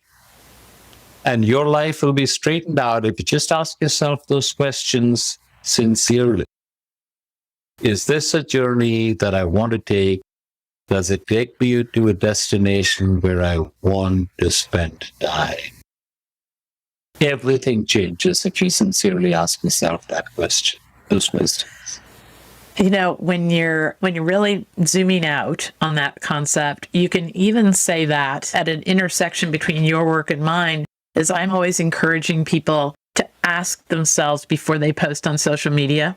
And your life will be straightened out if you just ask yourself those questions sincerely. Is this a journey that I want to take? Does it take me to a destination where I want to spend time? Everything changes if you sincerely ask yourself that question, those questions. You know, when you're really zooming out on that concept, you can even say that at an intersection between your work and mine, is I'm always encouraging people to ask themselves before they post on social media,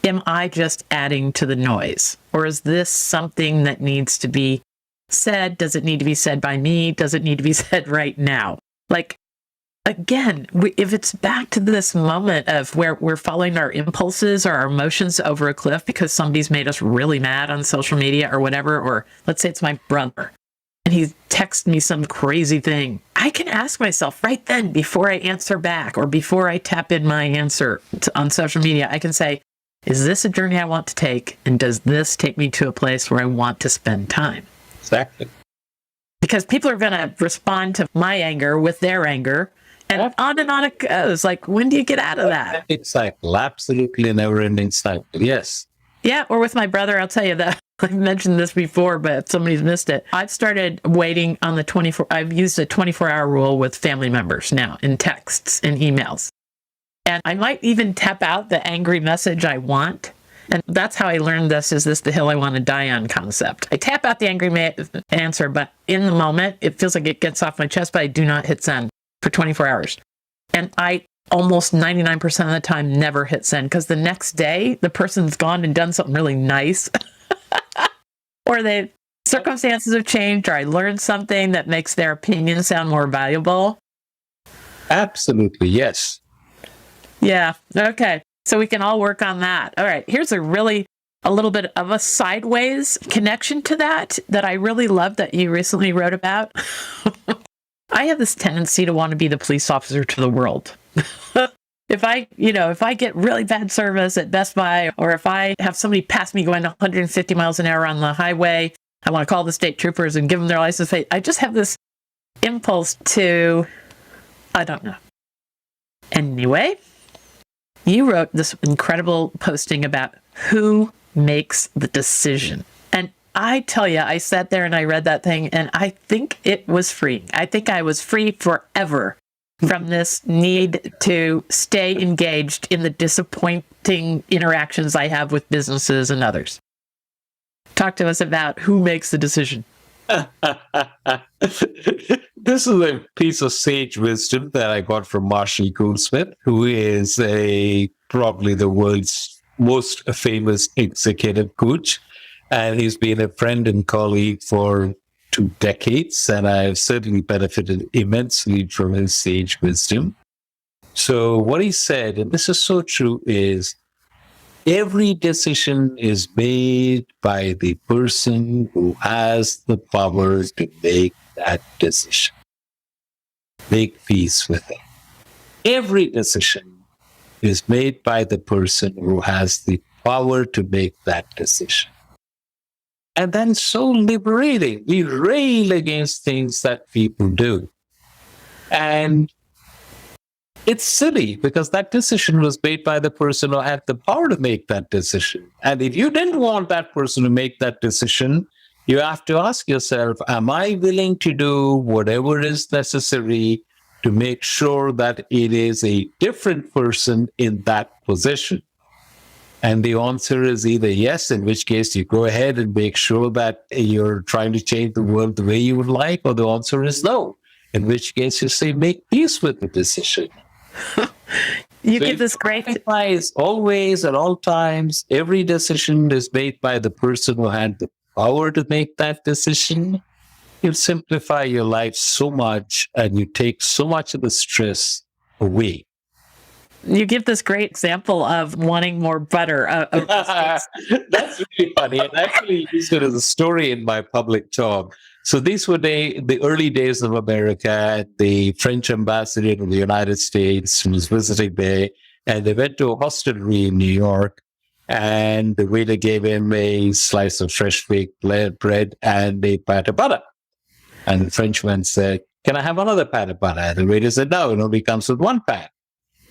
am I just adding to the noise? Or is this something that needs to be said? Does it need to be said by me? Does it need to be said right now? Like, again, if it's back to this moment of where we're following our impulses or our emotions over a cliff because somebody's made us really mad on social media or whatever, or let's say it's my brother and he texts me some crazy thing, I can ask myself right then before I answer back or before I tap in my answer on social media, I can say, is this a journey I want to take? And does this take me to a place where I want to spend time? Exactly. Because people are going to respond to my anger with their anger. And on it goes. Like, when do you get out of that? It's like absolutely never-ending cycle. Yes. Yeah, or with my brother, I'll tell you that. I've mentioned this before, but if somebody's missed it. I've started waiting on the 24. I've used a 24-hour rule with family members now in texts and emails. And I might even tap out the angry message I want. And that's how I learned this, is this the hill I want to die on concept. I tap out the angry answer, but in the moment, it feels like it gets off my chest, but I do not hit send for 24 hours. And I almost 99% of the time never hit send because the next day the person's gone and done something really nice or the circumstances have changed or I learned something that makes their opinion sound more valuable. Absolutely. Yes. Yeah. Okay. So we can all work on that. All right. Here's a little bit of a sideways connection to that I really love that you recently wrote about. I have this tendency to want to be the police officer to the world. If I get really bad service at Best Buy, or if I have somebody pass me going 150 miles an hour on the highway, I want to call the state troopers and give them their license plate. I just have this impulse to, I don't know. Anyway, you wrote this incredible posting about who makes the decision. And I tell you, I sat there and I read that thing, and I think it was free. I think I was free forever from this need to stay engaged in the disappointing interactions I have with businesses and others. Talk to us about who makes the decision. This is a piece of sage wisdom that I got from Marshall Goldsmith, who is probably the world's most famous executive coach. And he's been a friend and colleague for 2 decades, and I've certainly benefited immensely from his sage wisdom. So what he said, and this is so true, is every decision is made by the person who has the power to make that decision. Make peace with it. Every decision is made by the person who has the power to make that decision. And then so liberating. We rail against things that people do. And it's silly because that decision was made by the person who had the power to make that decision. And if you didn't want that person to make that decision, you have to ask yourself, am I willing to do whatever is necessary to make sure that it is a different person in that position? And the answer is either yes, in which case you go ahead and make sure that you're trying to change the world the way you would like, or the answer is no, in which case you say make peace with the decision. You give this great advice always at all times. Every decision is made by the person who had the power to make that decision. You simplify your life so much and you take so much of the stress away. You give this great example of wanting more butter. That's really funny. And I actually used it as a story in my public talk. So these were the early days of America. The French ambassador to the United States was visiting there, and they went to a hostelry in New York, and the waiter gave him a slice of fresh baked bread and a pat of butter. And the Frenchman said, "Can I have another pat of butter?" And the waiter said, "No, it only comes with one pat."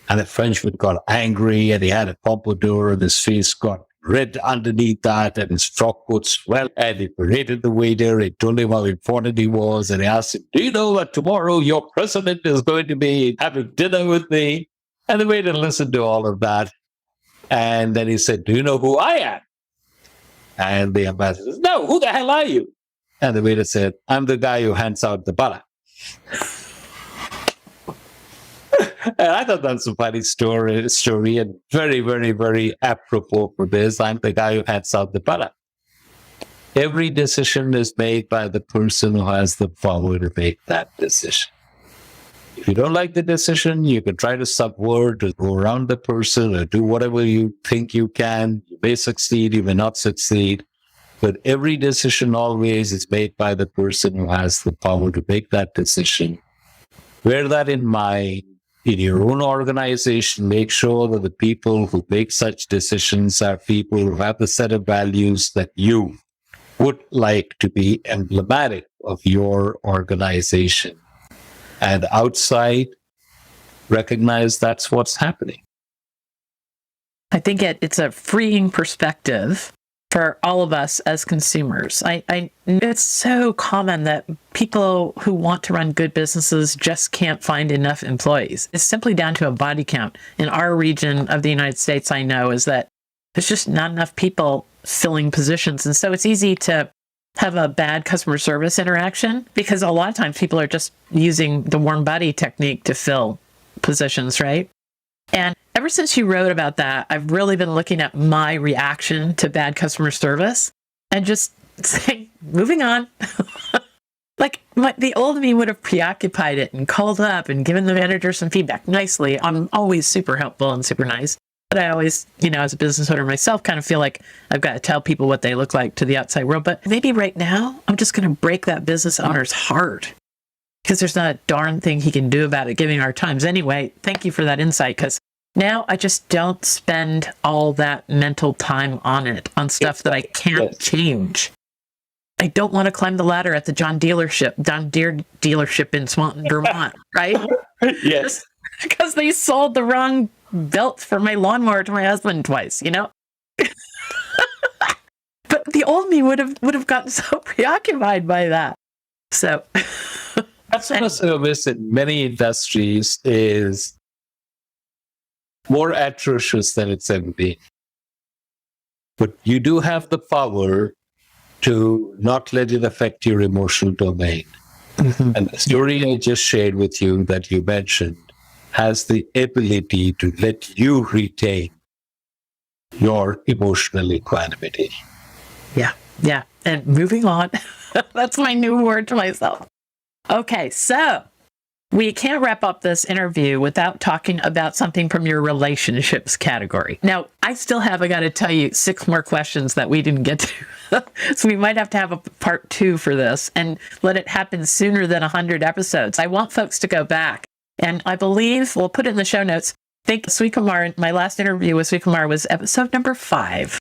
And the Frenchman got angry, and he had a pompadour, and his face got red underneath that, and his frock coat swelled, and he berated the waiter. He told him how important he was, and he asked him, "Do you know that tomorrow your president is going to be having dinner with me?" And the waiter listened to all of that. And then he said, "Do you know who I am?" And the ambassador said, "No, who the hell are you?" And the waiter said, "I'm the guy who hands out the butter." And I thought that's a funny story and very, very, very apropos for this. I'm the guy who hands out the butter. Every decision is made by the person who has the power to make that decision. If you don't like the decision, you can try to subvert or go around the person or do whatever you think you can. You may succeed, you may not succeed. But every decision always is made by the person who has the power to make that decision. Bear that in mind. In your own organization, make sure that the people who make such decisions are people who have the set of values that you would like to be emblematic of your organization. And outside, recognize that's what's happening. I think it's a freeing perspective for all of us as consumers. It's so common that people who want to run good businesses just can't find enough employees. It's simply down to a body count. In our region of the United States, I know is that there's just not enough people filling positions. And so it's easy to have a bad customer service interaction because a lot of times people are just using the warm body technique to fill positions, right? And ever since you wrote about that, I've really been looking at my reaction to bad customer service and just saying, moving on. The old me would have preoccupied it and called up and given the manager some feedback nicely. I'm always super helpful and super nice. But I always, as a business owner myself, kind of feel like I've got to tell people what they look like to the outside world. But maybe right now, I'm just going to break that business owner's heart because there's not a darn thing he can do about it, given our times. Anyway, thank you for that insight, because now I just don't spend all that mental time on stuff that I can't change. I don't want to climb the ladder at the John Deere dealership in Swanton, Vermont, right? Yes. Because they sold the wrong belt for my lawnmower to my husband twice, you know? But the old me would have gotten so preoccupied by that. So Customer service in many industries is more atrocious than it's ever been. But you do have the power to not let it affect your emotional domain. Mhm. And the story I just shared with you that you mentioned has the ability to let you retain your emotional equanimity. Yeah. And moving on. That's my new word to myself. Okay, so we can't wrap up this interview without talking about something from your relationships category. Now, I still have, I got to tell you, 6 more questions that we didn't get to. So we might have to have a part 2 for this and let it happen sooner than 100 episodes. I want folks to go back. And I believe, we'll put it in the show notes. I think Srikumar, my last interview with Srikumar was episode number 5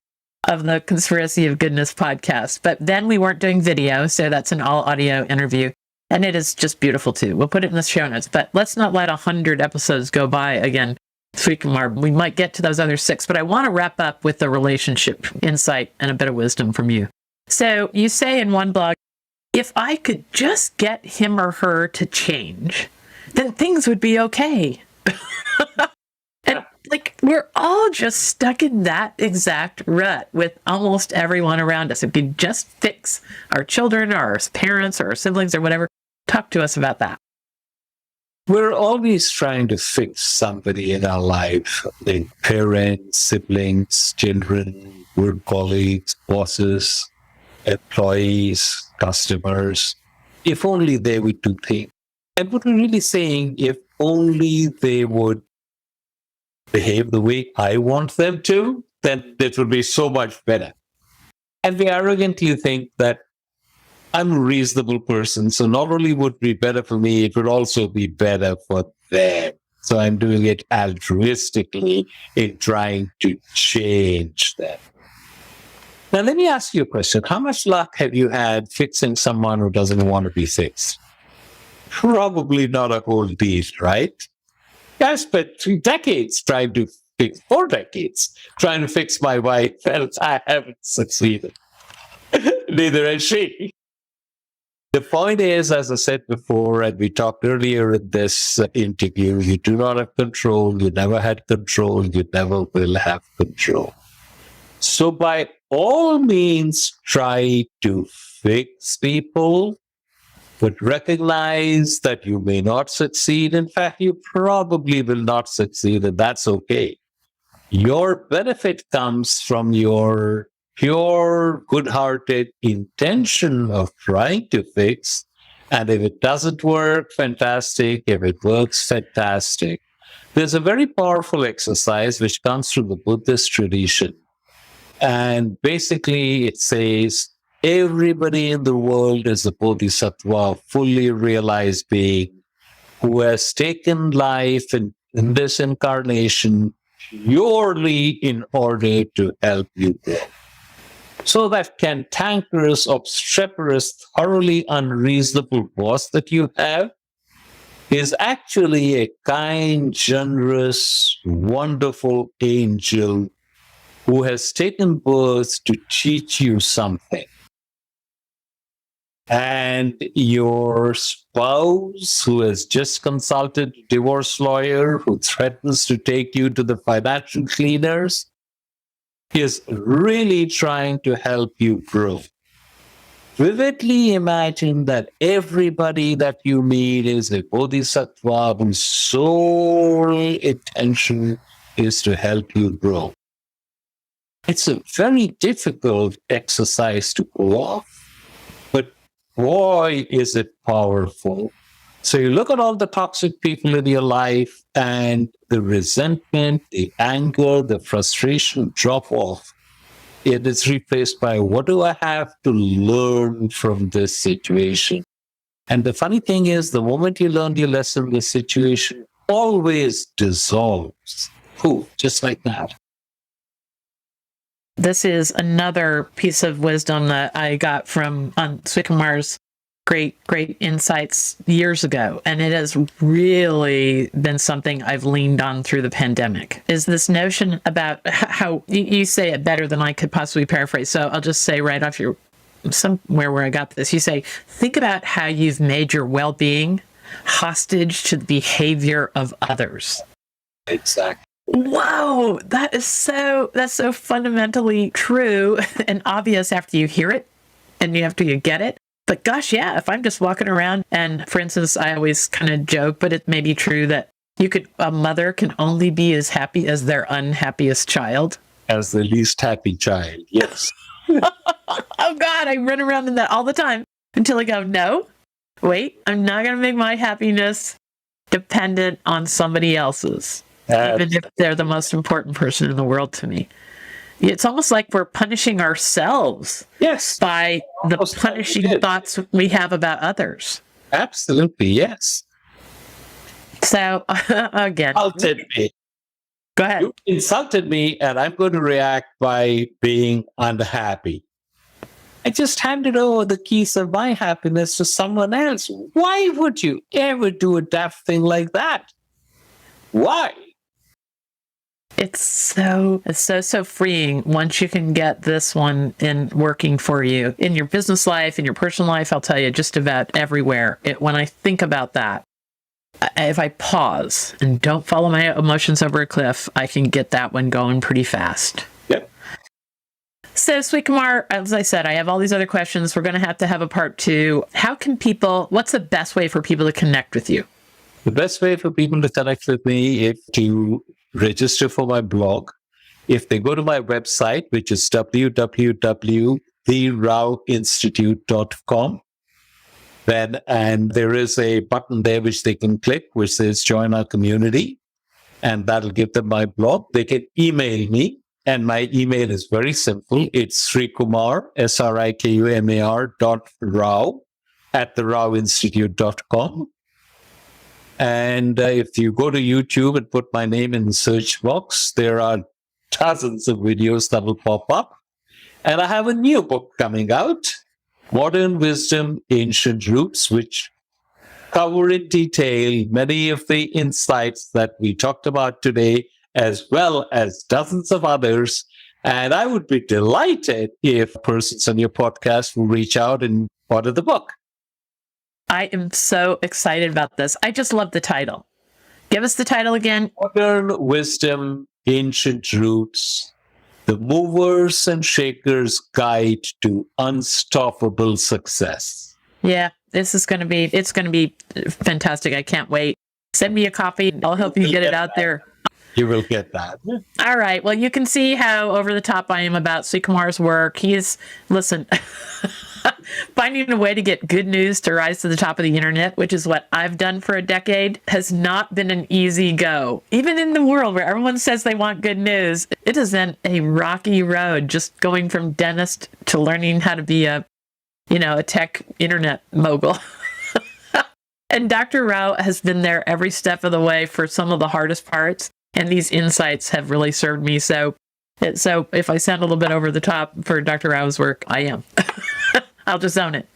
of the Conspiracy of Goodness podcast. But then we weren't doing video, so that's an all audio interview. And it is just beautiful too. We'll put it in the show notes. But let's not let 100 episodes go by again. Srikumar, we might get to those other 6, but I want to wrap up with the relationship insight and a bit of wisdom from you. So you say in one blog, if I could just get him or her to change, then things would be okay. And like, we're all just stuck in that exact rut with almost everyone around us. If we just fix our children or our parents or our siblings or whatever, talk to us about that. We're always trying to fix somebody in our life, like parents, siblings, children, work colleagues, bosses, employees, customers. If only they would do things. And what we're really saying, if only they would behave the way I want them to, then it would be so much better. And we arrogantly think that I'm a reasonable person, so not only would it be better for me, it would also be better for them. So I'm doing it altruistically in trying to change them. Now, let me ask you a question. How much luck have you had fixing someone who doesn't want to be fixed? Probably not a whole deal, right? I spent 3 decades trying to fix, 4 decades trying to fix my wife, and I haven't succeeded. Neither has she. The point is, as I said before, and we talked earlier in this interview, you do not have control, you never had control, you never will have control. So by all means, try to fix people, but recognize that you may not succeed. In fact, you probably will not succeed, and that's okay. Your benefit comes from your pure, good-hearted intention of trying to fix. And if it doesn't work, fantastic. If it works, fantastic. There's a very powerful exercise which comes from the Buddhist tradition. And basically, it says everybody in the world is a bodhisattva, fully realized being who has taken life in this incarnation purely in order to help you grow. So that cantankerous, obstreperous, thoroughly unreasonable boss that you have is actually a kind, generous, wonderful angel who has taken birth to teach you something. And your spouse, who has just consulted a divorce lawyer who threatens to take you to the financial cleaners, is really trying to help you grow. Vividly imagine that everybody that you meet is a bodhisattva whose sole intention is to help you grow. It's a very difficult exercise to pull off, but boy, is it powerful. So you look at all the toxic people in your life and the resentment, the anger, the frustration drop off. It is replaced by what do I have to learn from this situation? And the funny thing is, the moment you learn your lesson, the situation always dissolves. Poof, just like that. This is another piece of wisdom that I got from on Srikumar's great insights years ago. And it has really been something I've leaned on through the pandemic, is this notion about how you say it better than I could possibly paraphrase. So I'll just say right off somewhere where I got this, you say, think about how you've made your well-being hostage to the behavior of others. Exactly. Whoa, that's so fundamentally true and obvious after you hear it and after you get it. But gosh, yeah, if I'm just walking around and, for instance, I always kind of joke, but it may be true that a mother can only be as happy as their unhappiest child. As the least happy child, yes. Oh God, I run around in that all the time until I go, no, wait, I'm not going to make my happiness dependent on somebody else's, even if they're the most important person in the world to me. It's almost like we're punishing ourselves, yes, by the punishing thoughts we have about others. Absolutely, yes. So again, Insulted me. Go ahead. You insulted me, and I'm going to react by being unhappy. I just handed over the keys of my happiness to someone else. Why would you ever do a daft thing like that? Why? It's so freeing once you can get this one in working for you in your business life, in your personal life. I'll tell you, just about everywhere. When I think about that, if I pause and don't follow my emotions over a cliff, I can get that one going pretty fast. Yep. So, Srikumar, as I said, I have all these other questions. We're going to have a part 2. What's the best way for people to connect with you? The best way for people to connect with me is to register for my blog. If they go to my website, which is www.therawinstitute.com, and there is a button there which they can click, which says join our community, and that'll give them my blog. They can email me, and my email is very simple. It's Srikumar, Srikumar .Rao @therawinstitute.com. And if you go to YouTube and put my name in the search box, there are dozens of videos that will pop up. And I have a new book coming out, Modern Wisdom, Ancient Roots, which cover in detail many of the insights that we talked about today, as well as dozens of others. And I would be delighted if persons on your podcast will reach out and order the book. I am so excited about this. I just love the title. Give us the title again. Modern Wisdom, Ancient Roots, the Movers and Shakers Guide to Unstoppable Success. Yeah, it's going to be fantastic. I can't wait. Send me a copy. I'll help you get it out there. You will get that. All right. Well, you can see how over the top I am about Srikumar's work. Listen, finding a way to get good news to rise to the top of the internet, which is what I've done for a decade, has not been an easy go. Even in the world where everyone says they want good news, it has been a rocky road, just going from dentist to learning how to be a tech internet mogul. And Dr. Rao has been there every step of the way for some of the hardest parts. And these insights have really served me. So if I sound a little bit over the top for Dr. Rao's work, I am. I'll just own it.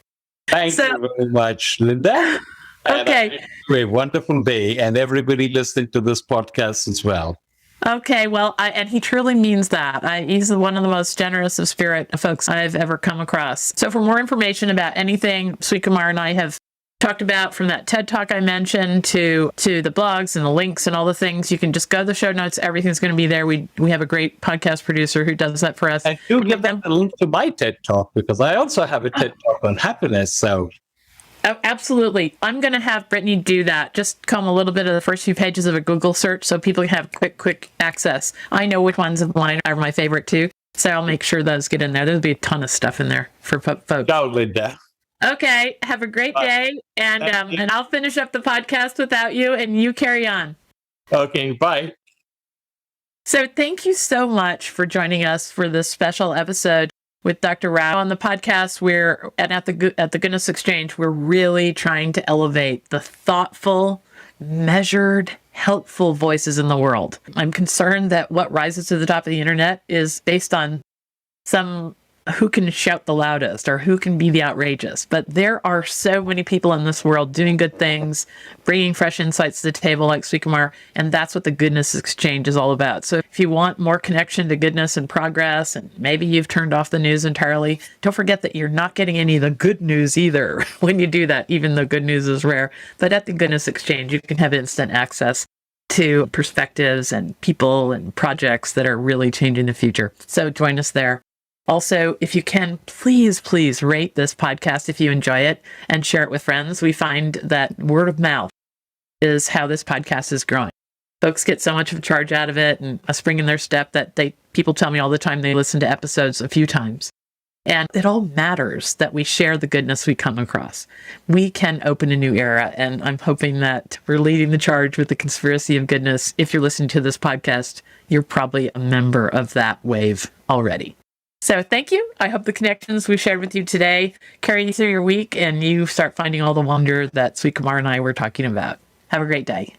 Thank you very much, Linda. Okay. Have a wonderful day, and everybody listening to this podcast as well. Okay, well, and he truly means that. He's one of the most generous of spirit folks I've ever come across. So for more information about anything Srikumar and I have talked about, from that TED Talk I mentioned to the blogs and the links and all the things, you can just go to the show notes. Everything's going to be there. We have a great podcast producer who does that for us. And do give them a link to my TED Talk, because I also have a TED Talk on happiness. So. Oh, absolutely. I'm going to have Brittany do that. Just come a little bit of the first few pages of a Google search so people can have quick access. I know which ones of mine are my favorite too. So I'll make sure those get in there. There'll be a ton of stuff in there for folks. Ciao, Linda. Okay. Have a great day. And I'll finish up the podcast without you, and you carry on. Okay. Bye. So thank you so much for joining us for this special episode with Dr. Rao on the podcast. At the Goodness Exchange, we're really trying to elevate the thoughtful, measured, helpful voices in the world. I'm concerned that what rises to the top of the internet is based on some who can shout the loudest or who can be the outrageous. But there are so many people in this world doing good things, bringing fresh insights to the table like Srikumar, and that's what the goodness exchange is all about. So if you want more connection to goodness and progress, and maybe you've turned off the news entirely, don't forget that you're not getting any of the good news either when you do that, even though good news is rare. But at the goodness exchange, you can have instant access to perspectives and people and projects that are really changing the future. So join us there. Also, if you can, please rate this podcast if you enjoy it and share it with friends. We find that word of mouth is how this podcast is growing. Folks get so much of a charge out of it and a spring in their step that people tell me all the time they listen to episodes a few times. And it all matters that we share the goodness we come across. We can open a new era, and I'm hoping that we're leading the charge with the conspiracy of goodness. If you're listening to this podcast, you're probably a member of that wave already. So thank you. I hope the connections we shared with you today carry you through your week and you start finding all the wonder that Srikumar and I were talking about. Have a great day.